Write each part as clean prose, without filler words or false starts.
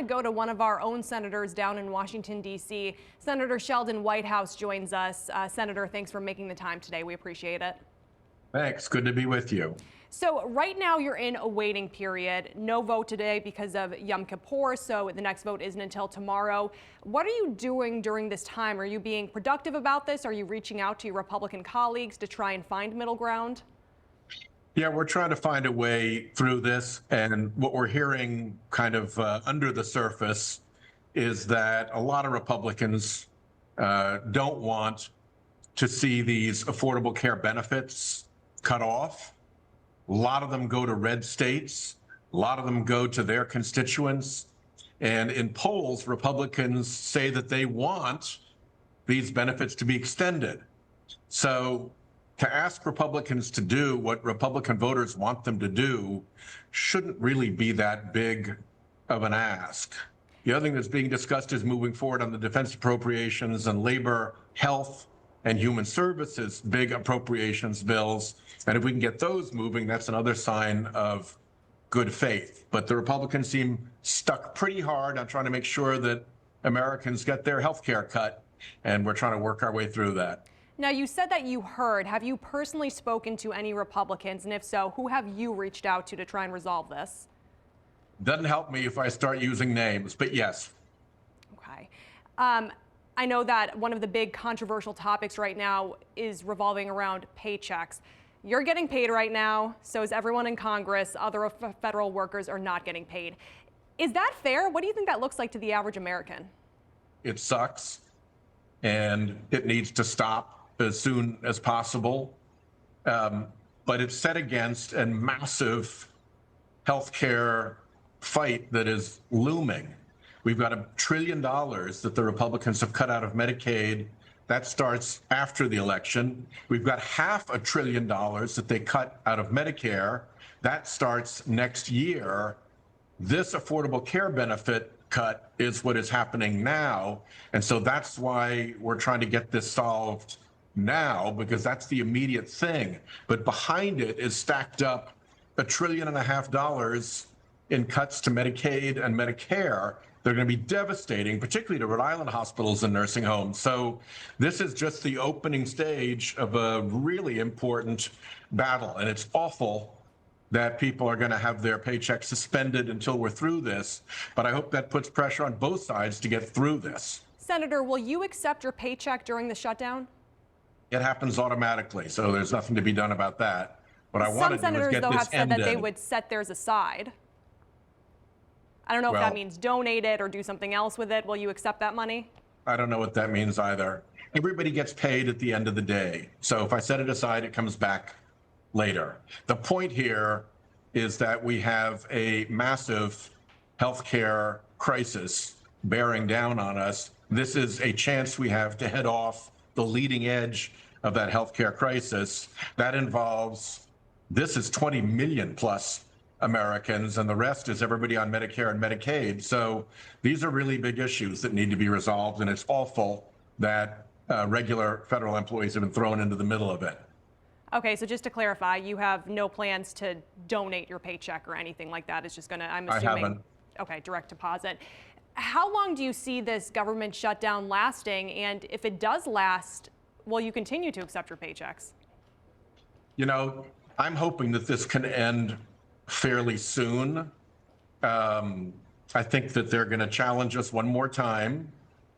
go to one of our own senators down in Washington, D.C. Senator Sheldon Whitehouse joins us. Senator, thanks for making the time today. We appreciate it. Thanks. Good to be with you. So right now you're in a waiting period. No vote today because of Yom Kippur, so the next vote isn't until tomorrow. What are you doing during this time? Are you being productive about this? Are you reaching out to your Republican colleagues to try and find middle ground? Yeah, we're trying to find a way through this. And what we're hearing kind of under the surface is that a lot of Republicans don't want to see these affordable care benefits cut off. A lot of them go to red states. A lot of them go to their constituents. And in polls, Republicans say that they want these benefits to be extended. So to ask Republicans to do what Republican voters want them to do shouldn't really be that big of an ask. The other thing that's being discussed is moving forward on the defense appropriations and labor, health, and human services big appropriations bills. And if we can get those moving, that's another sign of good faith. But the Republicans seem stuck pretty hard on trying to make sure that Americans get their health care cut. And we're trying to work our way through that. Now, you said that you heard. Have you personally spoken to any Republicans? And if so, who have you reached out to try and resolve this? Doesn't help me if I start using names, but yes. Okay. I know that one of the big controversial topics right now is revolving around paychecks. You're getting paid right now, so is everyone in Congress. Other federal workers are not getting paid. Is that fair? What do you think that looks like to the average American? It sucks, and it needs to stop as soon as possible. But it's set against a massive healthcare fight that is looming. We've got $1 trillion that the Republicans have cut out of Medicaid. That starts after the election. We've got $500 billion that they cut out of Medicare. That starts next year. This affordable care benefit cut is what is happening now. And so that's why we're trying to get this solved now, because that's the immediate thing. But behind it is stacked up $1.5 trillion in cuts to Medicaid and Medicare. They're going to be devastating, particularly to Rhode Island hospitals and nursing homes. So this is just the opening stage of a really important battle. And it's awful that people are going to have their paychecks suspended until we're through this. But I hope that puts pressure on both sides to get through this. Senator, will you accept your paycheck during the shutdown? It happens automatically, so there's nothing to be done about that. What I Some want to do is senators, get though, this have said ended. that they would set theirs aside. I don't know if that means donate it or do something else with it. Will you accept that money? I don't know what that means either. Everybody gets paid at the end of the day. So if I set it aside, it comes back later. The point here is that we have a massive healthcare crisis bearing down on us. This is a chance we have to head off the leading edge of that healthcare crisis. That involves, this is 20 million plus Americans, and the rest is everybody on Medicare and Medicaid. So these are really big issues that need to be resolved, and it's awful that regular federal employees have been thrown into the middle of it. Okay, so just to clarify, you have no plans to donate your paycheck or anything like that. It's just going to, I'm assuming. I haven't. Okay, direct deposit. How long do you see this government shutdown lasting? And if it does last, will you continue to accept your paychecks? You know, I'm hoping that this can end fairly soon. I think that they're going to challenge us one more time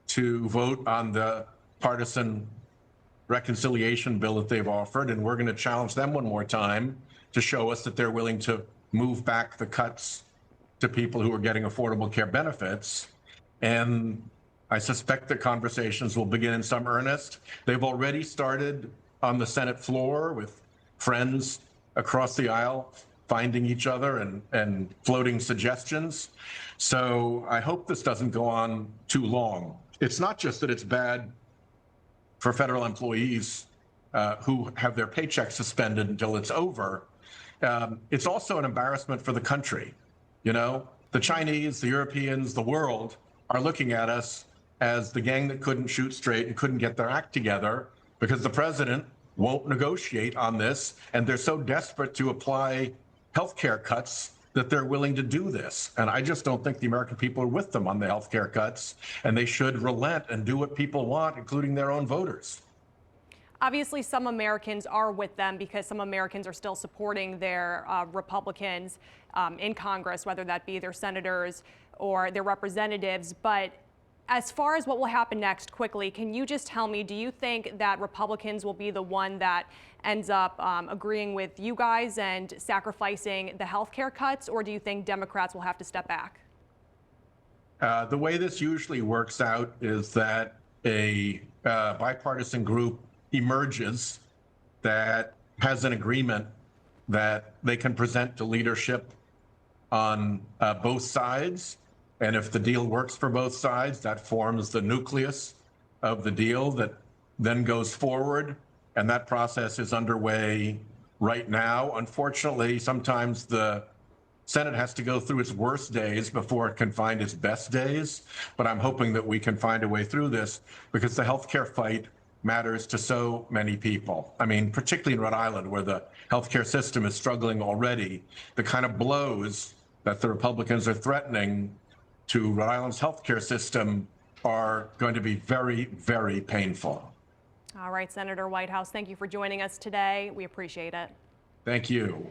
to vote on the partisan reconciliation bill that they've offered, and we're going to challenge them one more time to show us that they're willing to move back the cuts to people who are getting affordable care benefits. And I suspect the conversations will begin in some earnest. They've already started on the Senate floor with friends across the aisle finding each other and floating suggestions. So I hope this doesn't go on too long. It's not just that it's bad for federal employees who have their paychecks suspended until it's over. It's also an embarrassment for the country. You know, the Chinese, the Europeans, the world are looking at us as the gang that couldn't shoot straight and couldn't get their act together because the president won't negotiate on this. And they're so desperate to apply healthcare cuts that they're willing to do this. And I just don't think the American people are with them on the health care cuts, and they should relent and do what people want, including their own voters. Obviously, some Americans are with them because some Americans are still supporting their Republicans in Congress, whether that be their senators or their representatives. But as far as what will happen next, quickly, can you just tell me, do you think that Republicans will be the one that ends up agreeing with you guys and sacrificing the health care cuts, or do you think Democrats will have to step back? The way this usually works out is that a bipartisan group emerges that has an agreement that they can present to leadership on both sides. And if the deal works for both sides, that forms the nucleus of the deal that then goes forward. And that process is underway right now. Unfortunately, sometimes the Senate has to go through its worst days before it can find its best days. But I'm hoping that we can find a way through this, because the healthcare fight matters to so many people. I mean, particularly in Rhode Island, where the healthcare system is struggling already, the kind of blows that the Republicans are threatening to Rhode Island's healthcare system are going to be very, very painful. All right, Senator Whitehouse, thank you for joining us today. We appreciate it. Thank you.